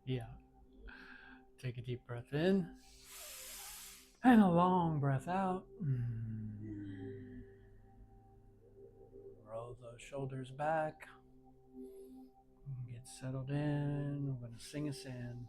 Yeah. Take a deep breath in and a long breath out. Roll those shoulders back. Get settled in. We're going to sing us in.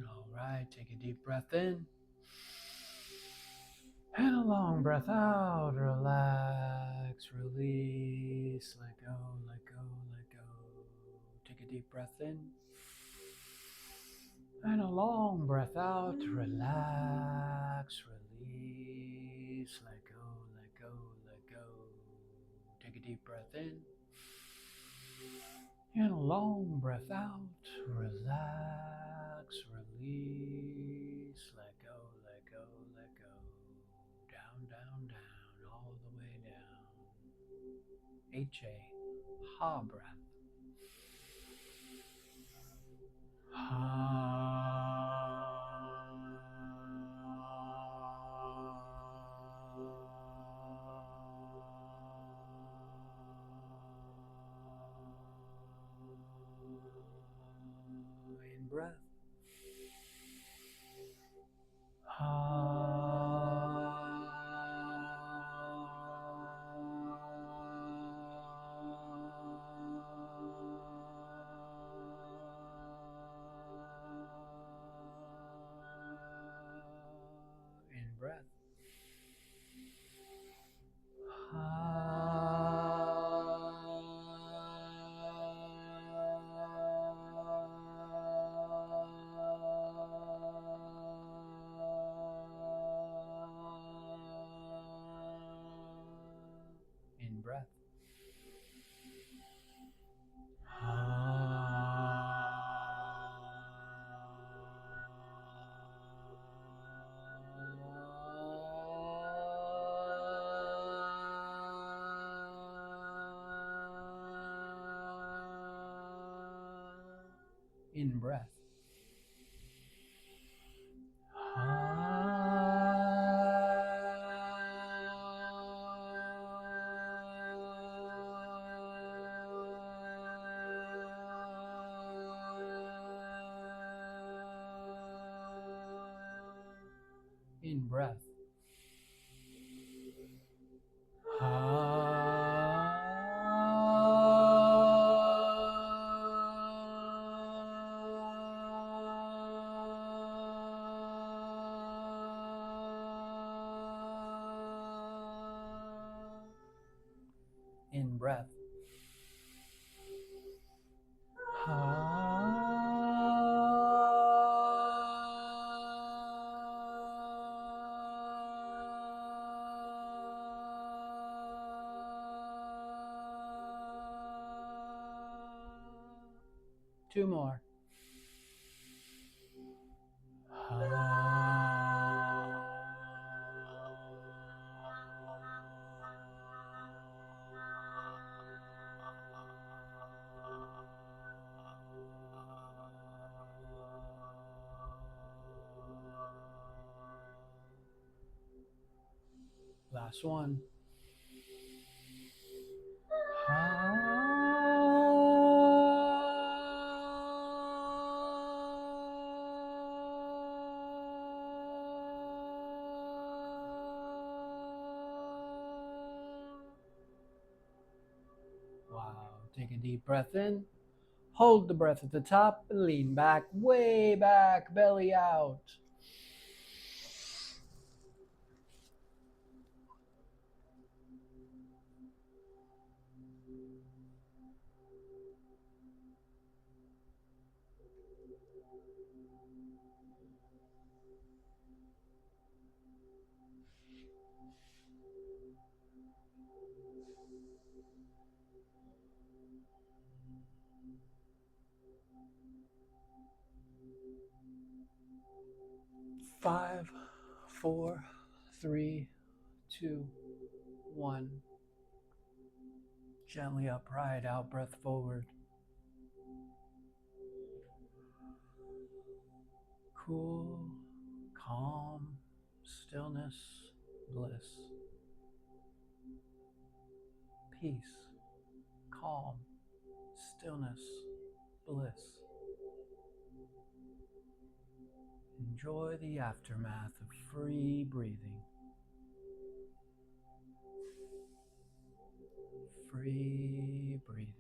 All right, take a deep breath in and a long breath out. Relax, release, let go, let go, let go. Take a deep breath in and a long breath out. Relax, release, let go, let go, let go. Take a deep breath in and a long breath out. Relax, release, let go, let go, let go. Down, down, down, all the way down. Ha breath. In breath. In breath. In breath. In breath. In breath. In breath. Two more. Last one. Wow. Take a deep breath in. Hold the breath at the top. Lean back, way back, belly out. 5, 4, 3, 2, 1. Gently upright, out breath forward. Cool, calm, stillness, bliss. Peace, calm, stillness, bliss. Enjoy the aftermath of free breathing. Free breathing.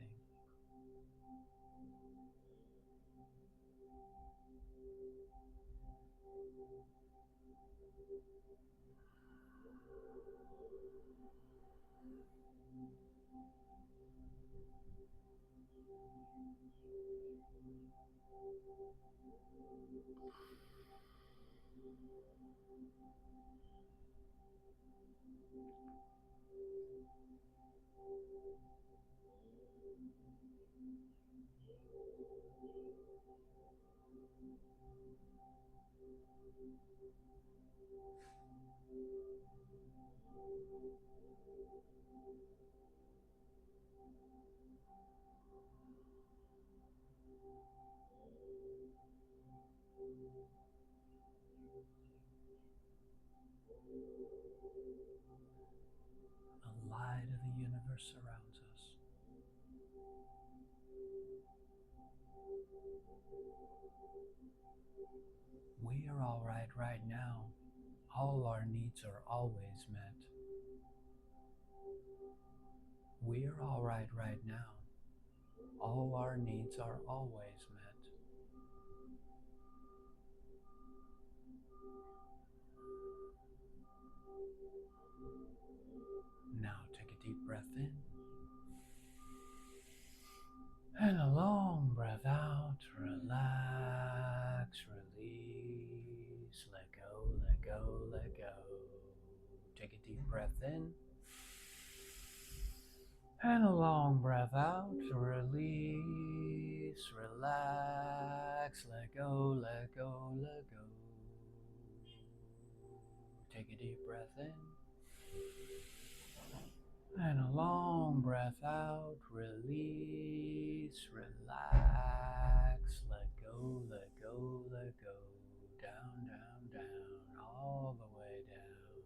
The light of the universe surrounds us. We are all right now. All our needs are always met. We are all right now. All our needs are always met. Now take a deep breath in. And a long breath out. Relax, release, let go, let go, let go. Take a deep breath in. And a long breath out. Release, relax, let go, let go, let go. Take a deep breath in. And a long breath out, release, relax, let go, let go, let go, down, down, down, all the way down.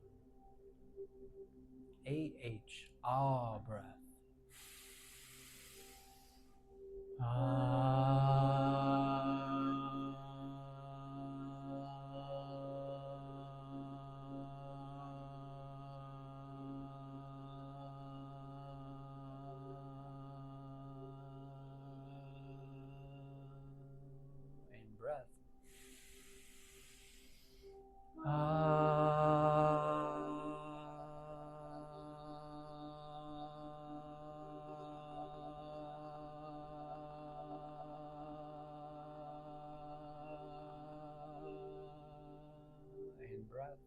AH, ah breath. In breath. In breath.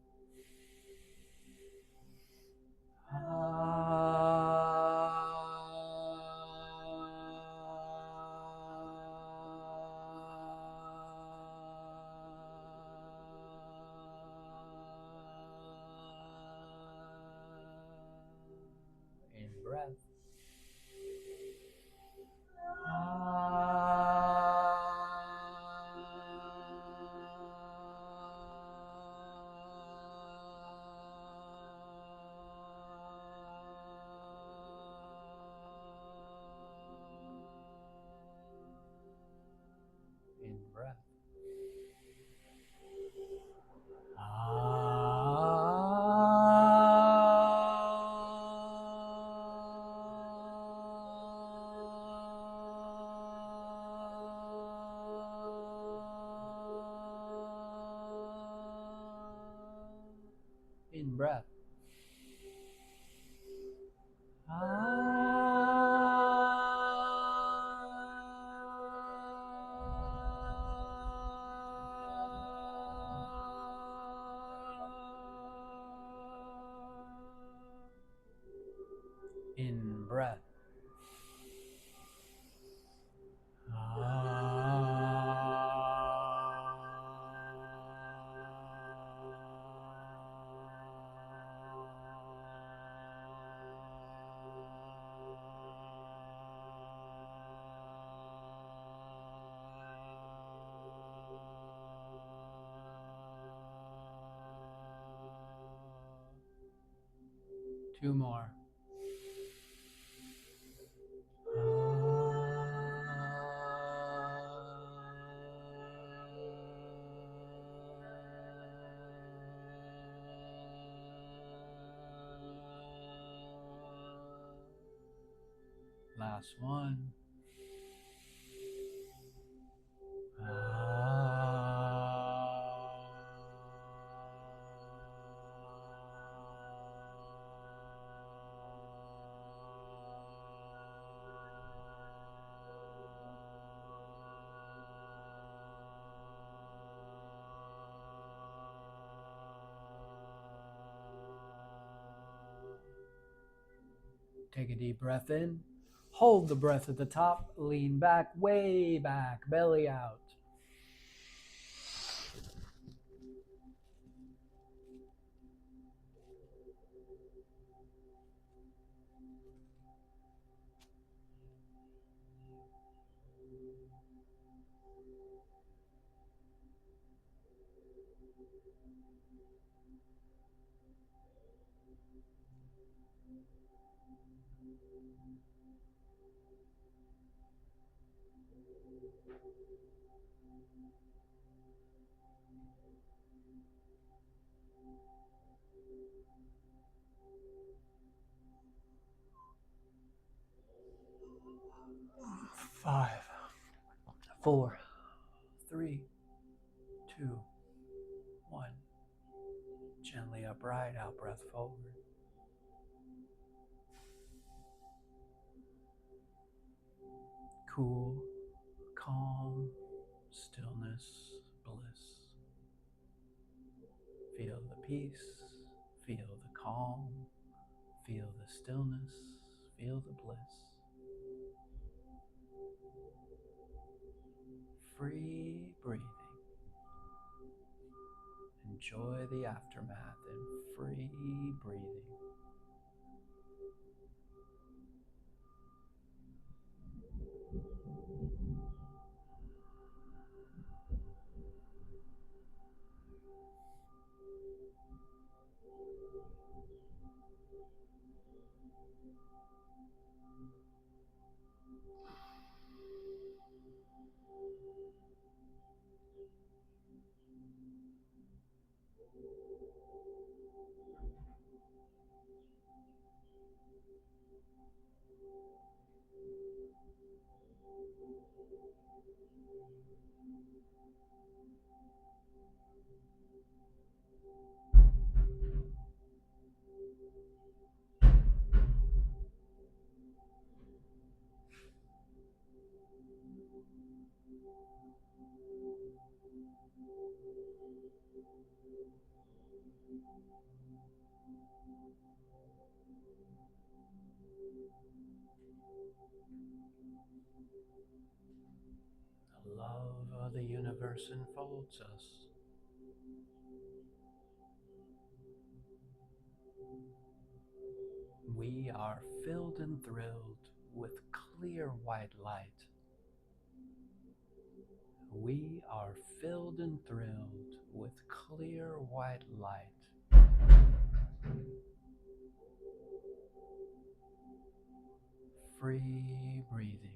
In breath. In breath. In breath. In breath. 2 more. Last one. Take a deep breath in. Hold the breath at the top. Lean back, way back, belly out. Five, 4, 3, 2, 1. Gently upright, out breath forward. Cool, calm, stillness, bliss. Feel the peace, feel the calm, feel the stillness, feel the bliss. Free breathing. Enjoy the aftermath in free breathing. The love of the universe enfolds us. We are filled and thrilled with clear white light. We are filled and thrilled with clear white light. Free breathing.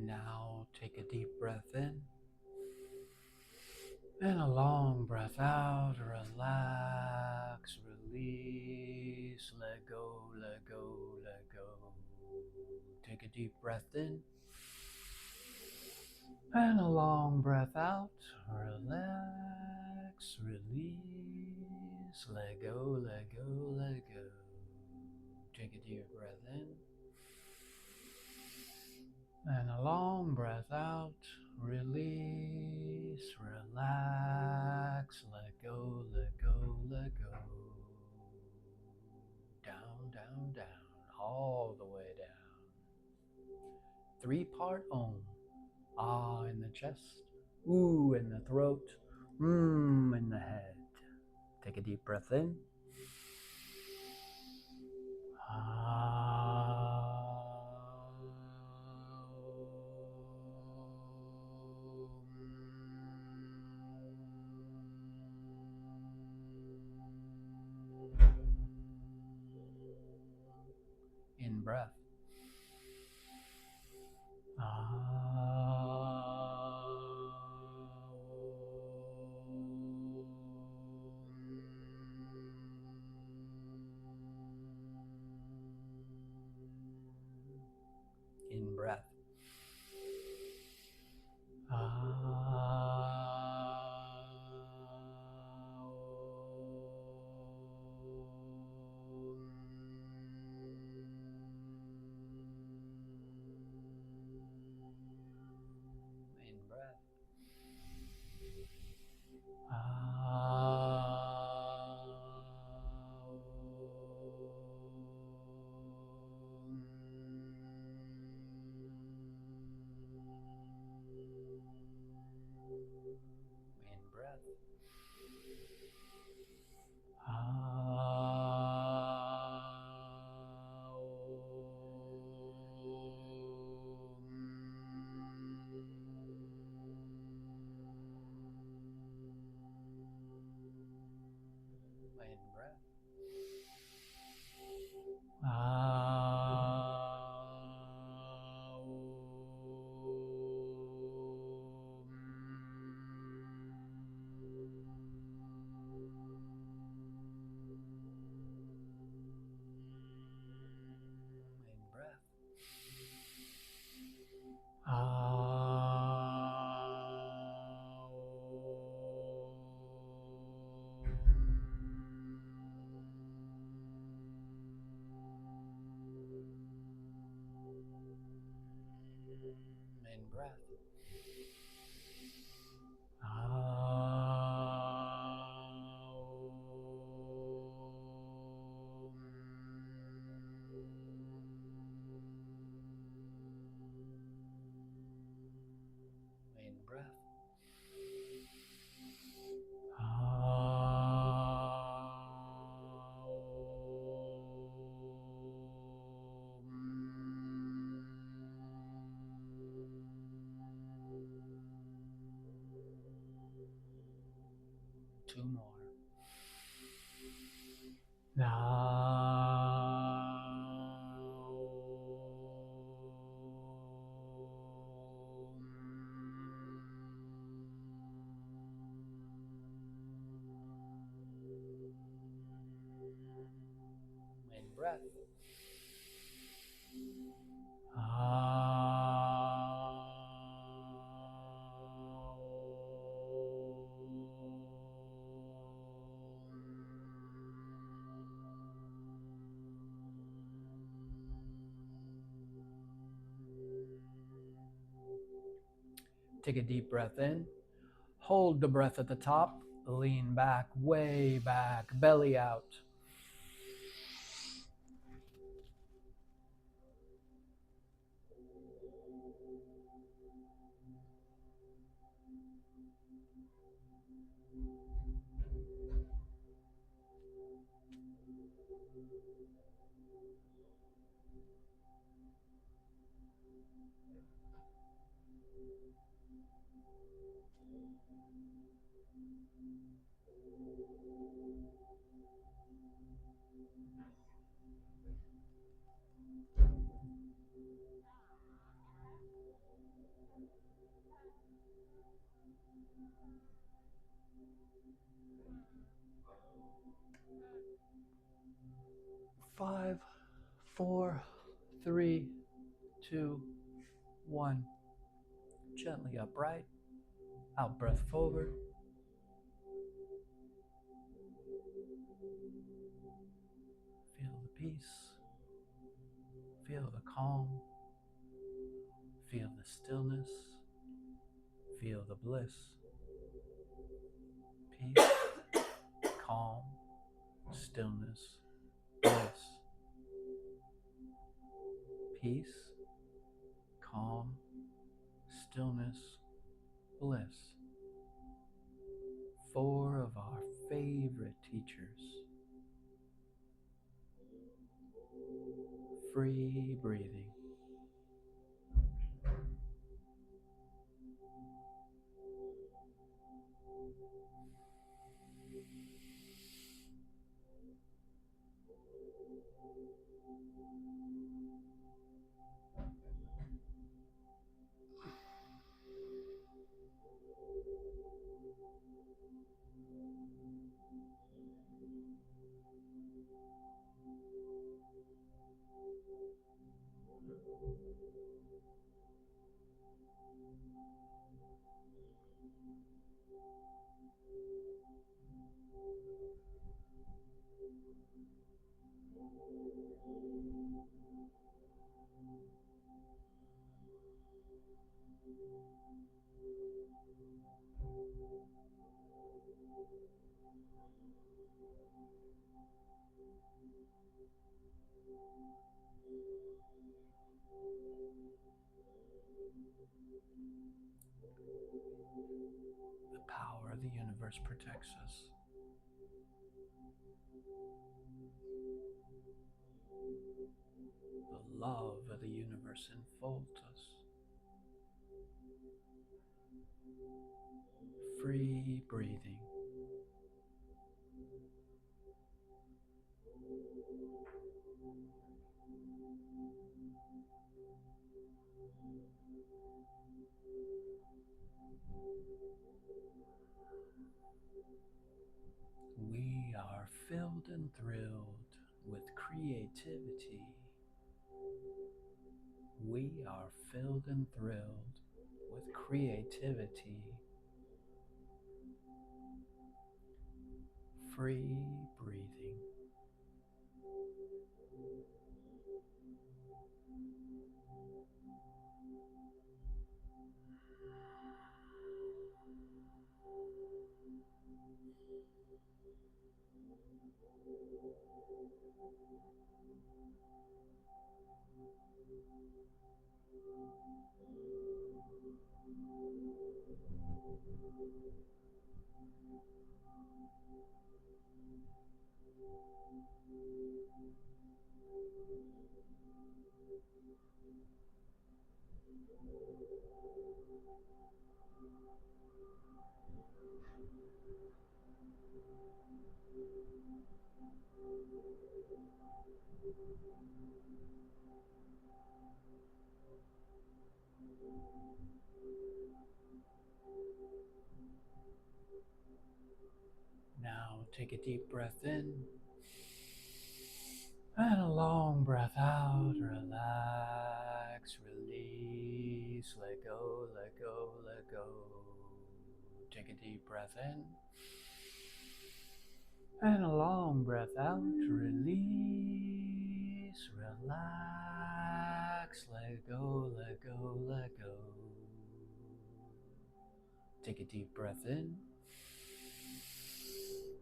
Now take a deep breath in and a long breath out. Relax, release, let go, let go, let go. Take a deep breath in And a long breath out. Relax, release, let go, let go, let go. Take a deep breath in. And a long breath out. Release, relax, let go, let go, let go. Down, down, down, all the way down. 3-part Om. Ah in the chest, ooh in the throat, in the head. Take a deep breath in. Ah. In breath. In breath. In breath. In breath. In breath. In breath. In breath. In breath. Two more. In breath. Take a deep breath in. Hold the breath at the top. Lean back, way back, belly out. Five, four, three, two, one. gently upright. Out breath forward. Feel the peace. Feel the calm. Feel the stillness. Feel the bliss. Peace, calm, stillness, bliss. Peace, calm, stillness, bliss. 4 of our favorite teachers. Free breathing. The power of the universe protects us. The love of the universe enfolds us. Free breathing. We are filled and thrilled with creativity. We are filled and thrilled with creativity. Free breathing. Now take a deep breath in and a long breath out. Relax, release, let go, let go, let go. Take a deep breath in and a long breath out. Release, relax, let go, let go, let go. Take a deep breath in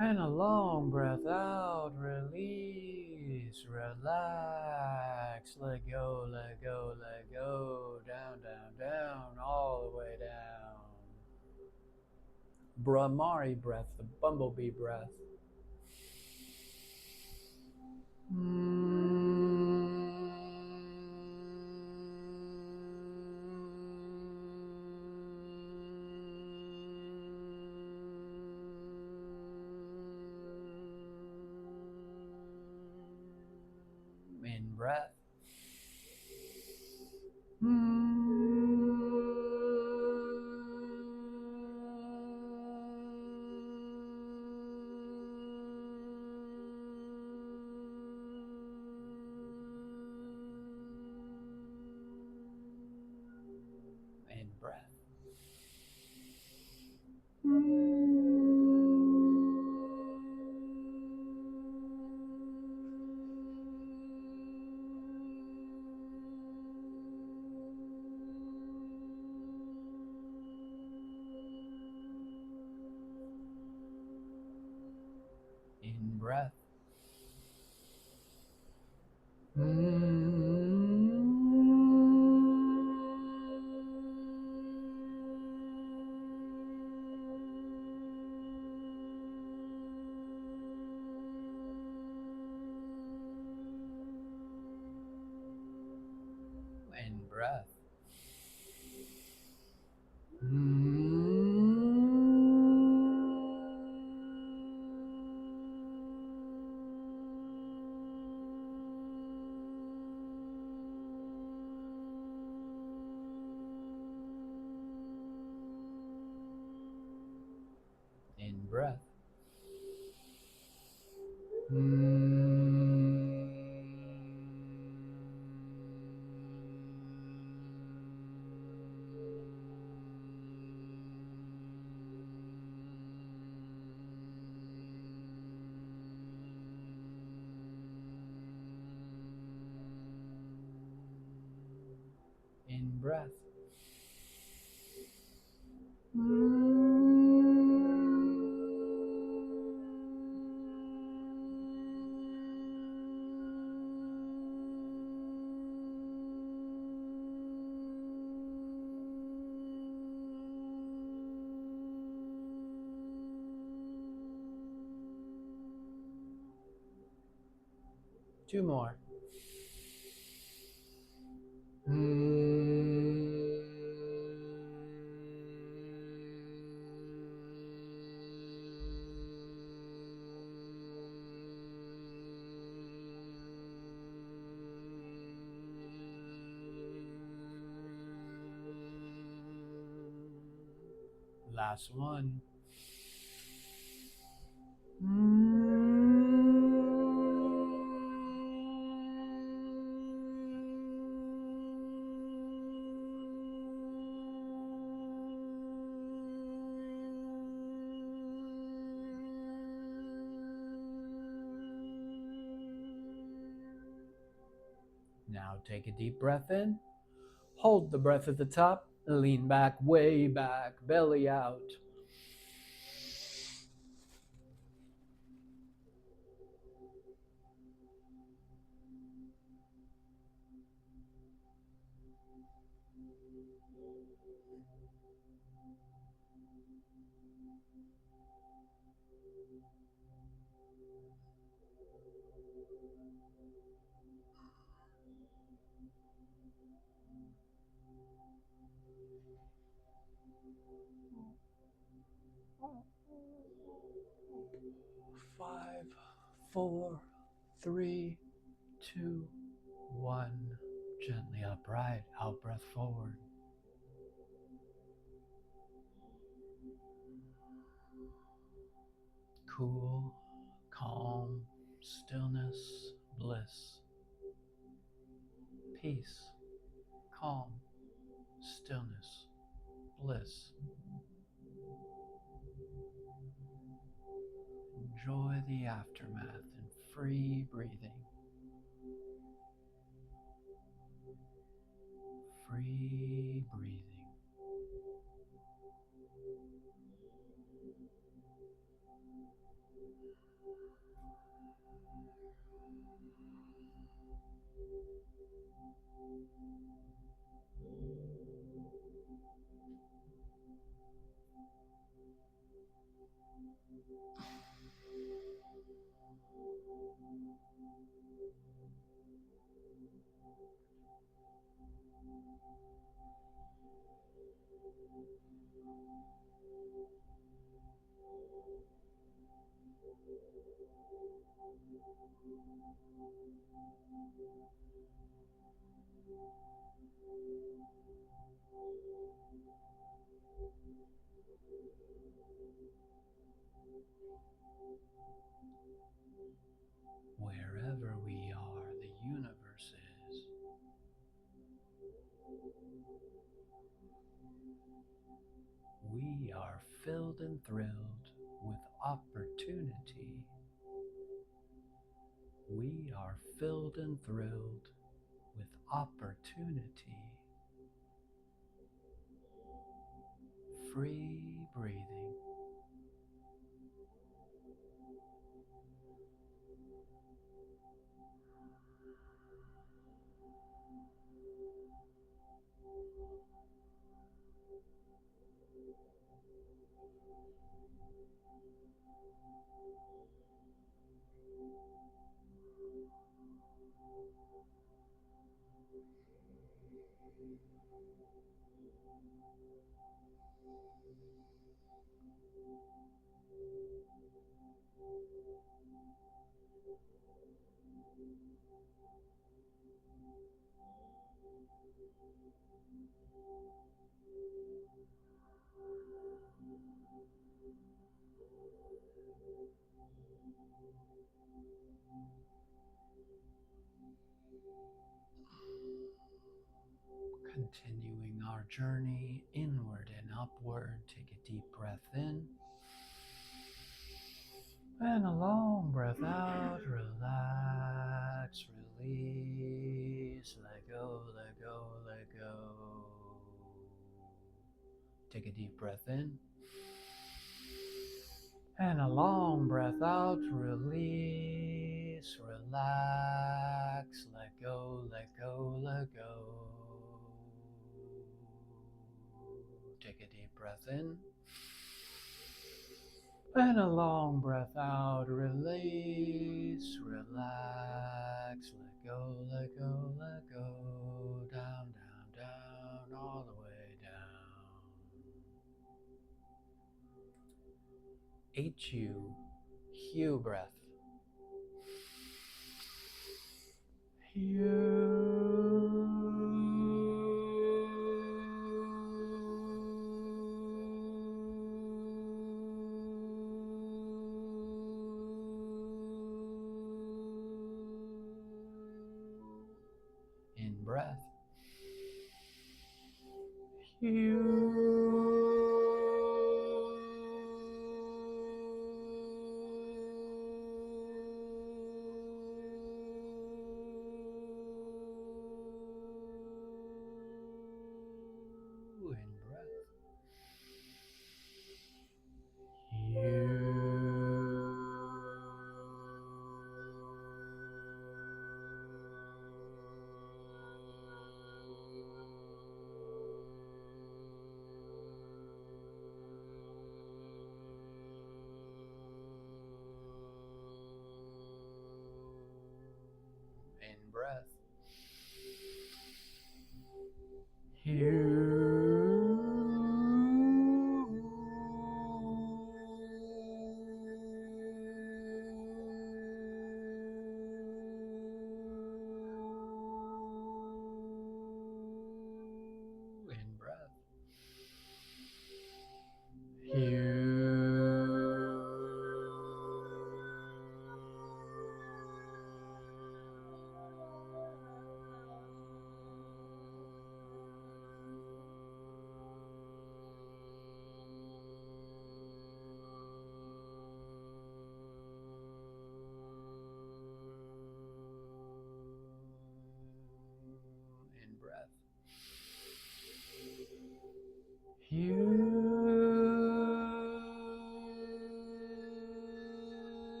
and a long breath out. Release, relax, let go, let go, let go. Down, down, down, all the way down. Brahmari breath, the bumblebee breath. In breath. In breath. In breath. In breath. In breath. Two more. Last one. Now take a deep breath in. Hold the breath at the top. Lean back, way back, belly out. Five, four, three, two, one. Gently upright, out breath forward. Cool, calm, stillness, bliss. Peace, calm, stillness, bliss. Enjoy the aftermath and free breathing. Free breathing. Wherever we are, the universe is. We are filled and thrilled with opportunity. We are filled and thrilled with opportunity. Free breathing. Continuing our journey inward and upward, take a deep breath in. And a long breath out, relax, release, let go, let go, let go. Take a deep breath in. And a long breath out, release, relax, let go, let go, let go. Take a deep breath in. And a long breath out, release, relax, let go, let go, let go. Down, down, down, all the way down. Hue breath. In breath. In breath. In breath. In breath.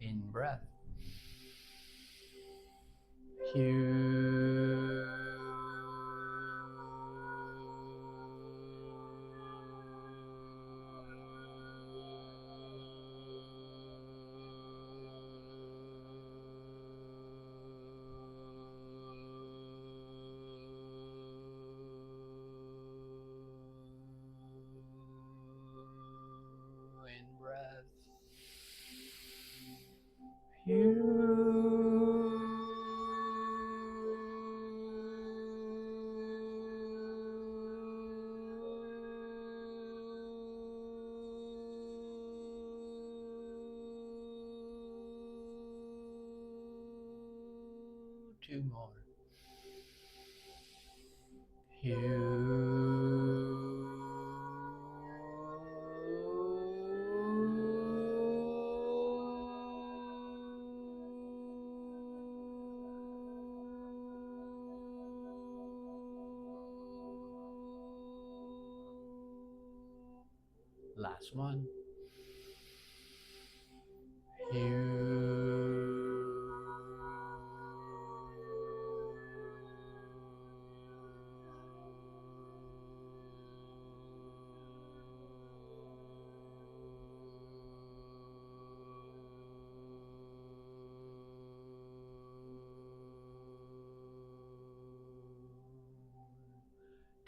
In breath. In breath. In breath. Two more. Last one.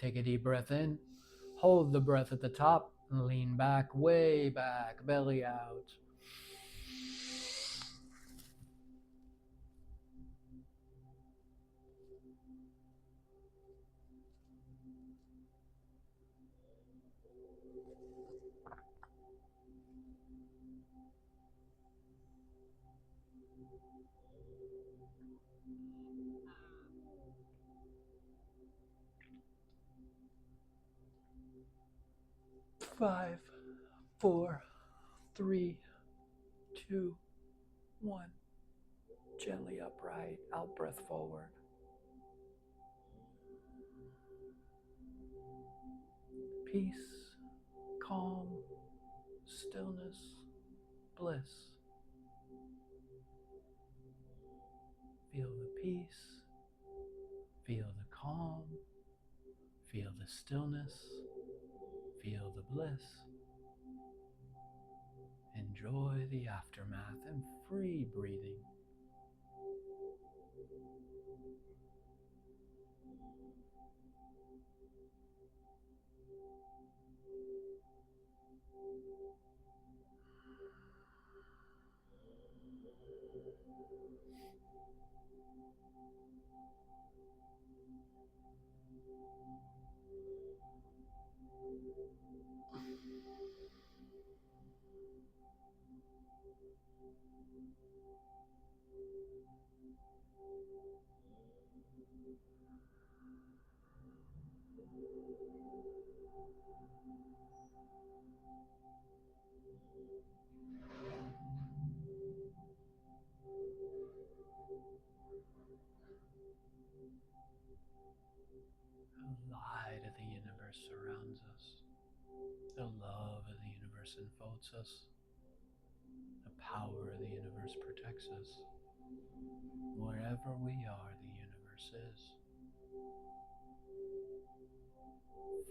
Take a deep breath in. Hold the breath at the top and lean back, way back, belly out. Five, four, three, two, one. Gently upright, out breath forward. Peace, calm, stillness, bliss. Feel the peace, feel the calm, feel the stillness, feel the bliss. Enjoy the aftermath and free breathing. The light of the universe surrounds us. The love of the universe enfolds us. The power of the universe protects us. Wherever we are, the universe is.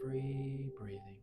Free breathing.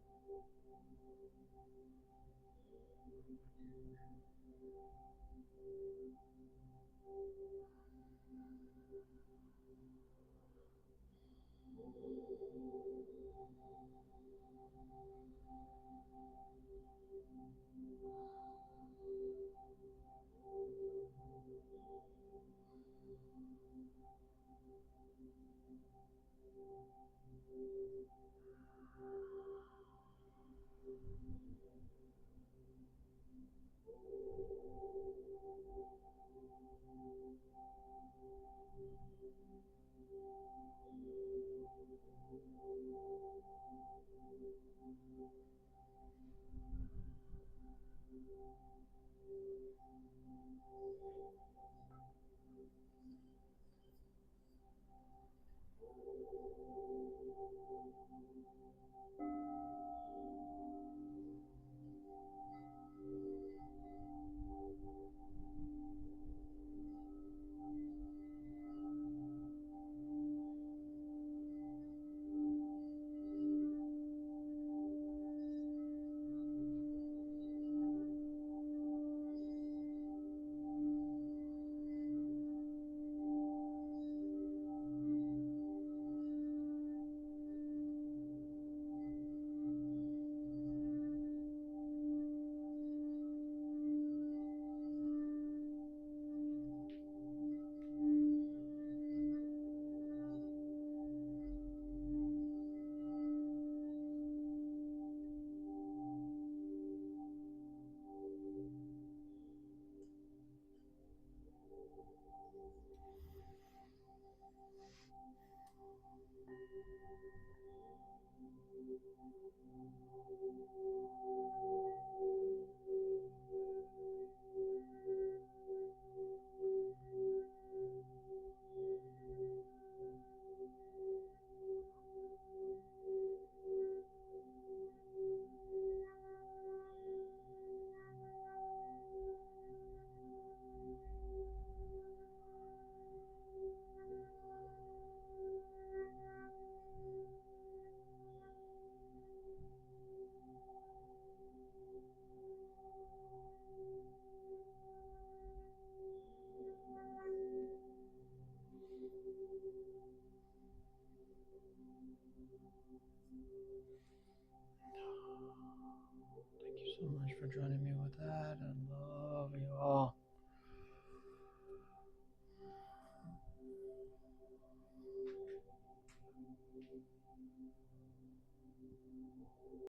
Thank you so much for joining me with that. I love you all.